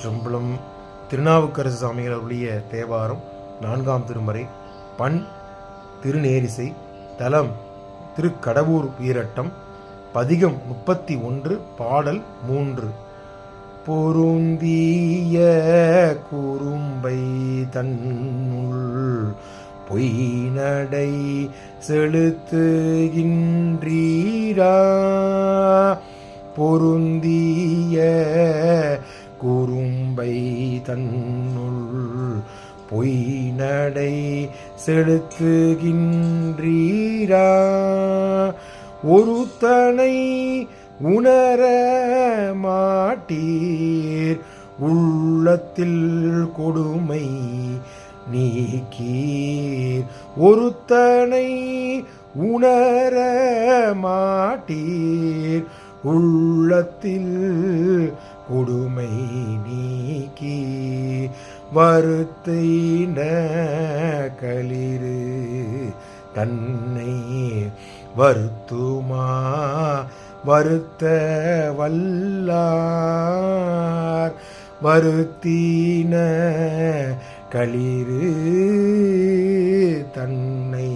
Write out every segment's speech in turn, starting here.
திருச்சிற்றம்பலம். திருநாவுக்கரசு சாமிகள் அருளிய தேவாரம் 4ஆம் திருமுறை. பண் திருநேரிசை. தலம் திருக்கடவூர் வீரட்டம். பதிகம் 31. பாடல் 3. பொருந்திய குறும்பை தன்னுள் பொய்நடை செலுத்துகின்றீரா. பொருந்திய குறும்பை தன்னுள் பொய்நடை செலுத்துகின்றீரா. ஒருத்தனை உணர மாட்டீர் உள்ளத்தில் கொடுமை நீக்கீர். ஒருத்தனை உணர மாட்டீர் உள்ளத்தில் கொடுமை நீக்கி. வருத்தின களிறு தன்னை வருத்துமா வருத்த வல்லார். வருத்தின களிறு தன்னை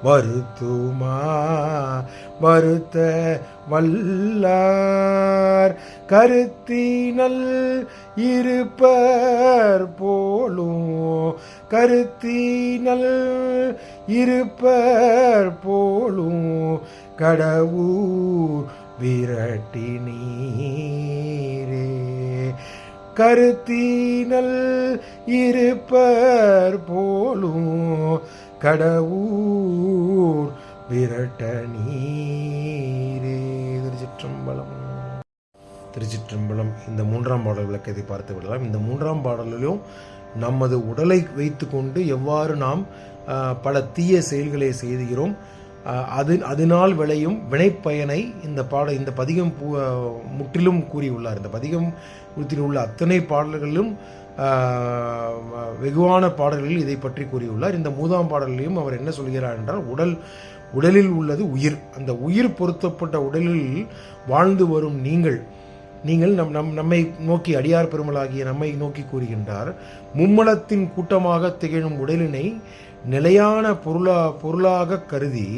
வருத்துமா வருத்த வல்லார். கருத்தினல் இருப்பர் போலும் கருத்தினல் இருப்பர் போலும் கடவூர் விரட்டினீரே. கருத்தினல் இருப்பர் போலும் கடவூர் விரட்ட நீரே. திருச்சிற்றம்பலம். திருச்சிற்றம்பலம். இந்த 3ஆம் பாடல் விளக்கத்தை பார்த்து விடலாம். இந்த 3ஆம் பாடலிலும் நமது உடலை வைத்து கொண்டு எவ்வாறு நாம் பல தீய செயல்களை செய்கிறோம், அதனால் விளையும் வினைப்பயனை இந்த பதிகம் முற்றிலும் கூறியுள்ளார். இந்த பதிகத்தில் உள்ள அத்தனை பாடல்களிலும் வெகுவான பாடல்களில் இதை பற்றி கூறியுள்ளார். இந்த 3ஆம் பாடலிலும் அவர் என்ன சொல்கிறார் என்றால், உடலில் உள்ளது உயிர். அந்த உயிர் பொருத்தப்பட்ட உடலில் வாழ்ந்து வரும் நீங்கள் நம்மை நோக்கி, அடியார் பெருமளாகிய நம்மை நோக்கி கூறுகின்றார். மும்மலத்தின் கூட்டமாக திகழும் உடலினை நிலையான பொருளாக கருதி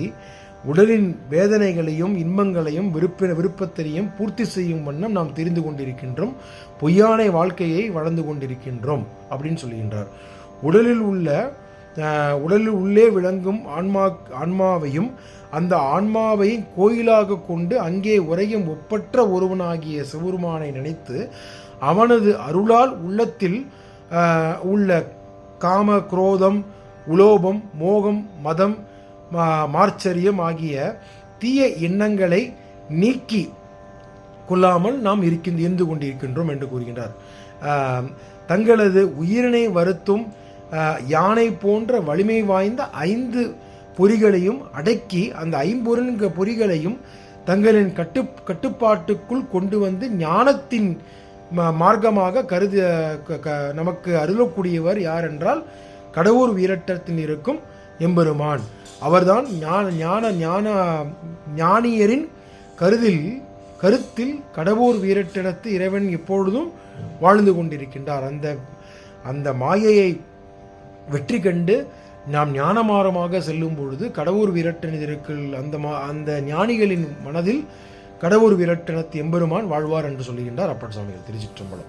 உடலின் வேதனைகளையும் இன்பங்களையும் விருப்பத்தையும் பூர்த்தி செய்யும் வண்ணம் நாம் தெரிந்து கொண்டிருக்கின்றோம். பொய்யான வாழ்க்கையை வளர்ந்து கொண்டிருக்கின்றோம் அப்படின்னு சொல்கின்றார். உடலில் உள்ளே விளங்கும் ஆன்மாவையும் அந்த ஆன்மாவை கோயிலாக கொண்டு அங்கே உறையும் ஒப்பற்ற ஒருவனாகிய சிவருமானை நினைத்து அவனது அருளால் உள்ளத்தில் உள்ள காம, குரோதம், உலோபம், மோகம், மதம், மார்ச்சரியம் ஆகிய தீய எண்ணங்களை நீக்கி கொள்ளாமல் நாம் இருந்து கொண்டிருக்கின்றோம் என்று கூறுகின்றார். தங்களது உயிரினை வருத்தும் யானை போன்ற வலிமை வாய்ந்த 5 பொறிகளையும் அடக்கி அந்த 5 பொறிகளையும் தங்களின் கட்டுப்பாட்டுக்குள் கொண்டு வந்து ஞானத்தின் மார்க்கமாக நமக்கு அருளக்கூடியவர் யார் என்றால் கடவூர் வீரட்டத்தில் இருக்கும் எம்பெருமான். அவர்தான் ஞானியரின் கருத்தில் கடவூர் வீரட்டிடத்து இறைவன் எப்பொழுதும் வாழ்ந்து கொண்டிருக்கின்றார். அந்த மாயையை வெற்றி கண்டு நாம் ஞானமாரமாக செல்லும் பொழுது கடவூர் வீரட்டனிற்கு அந்த ஞானிகளின் மனதில் கடவூர் வீரட்டனத்து எம்பெருமான் வாழ்வார் என்று சொல்லுகின்றார் அப்பர் சுவாமிகள். திருச்சிற்றம்பலம்.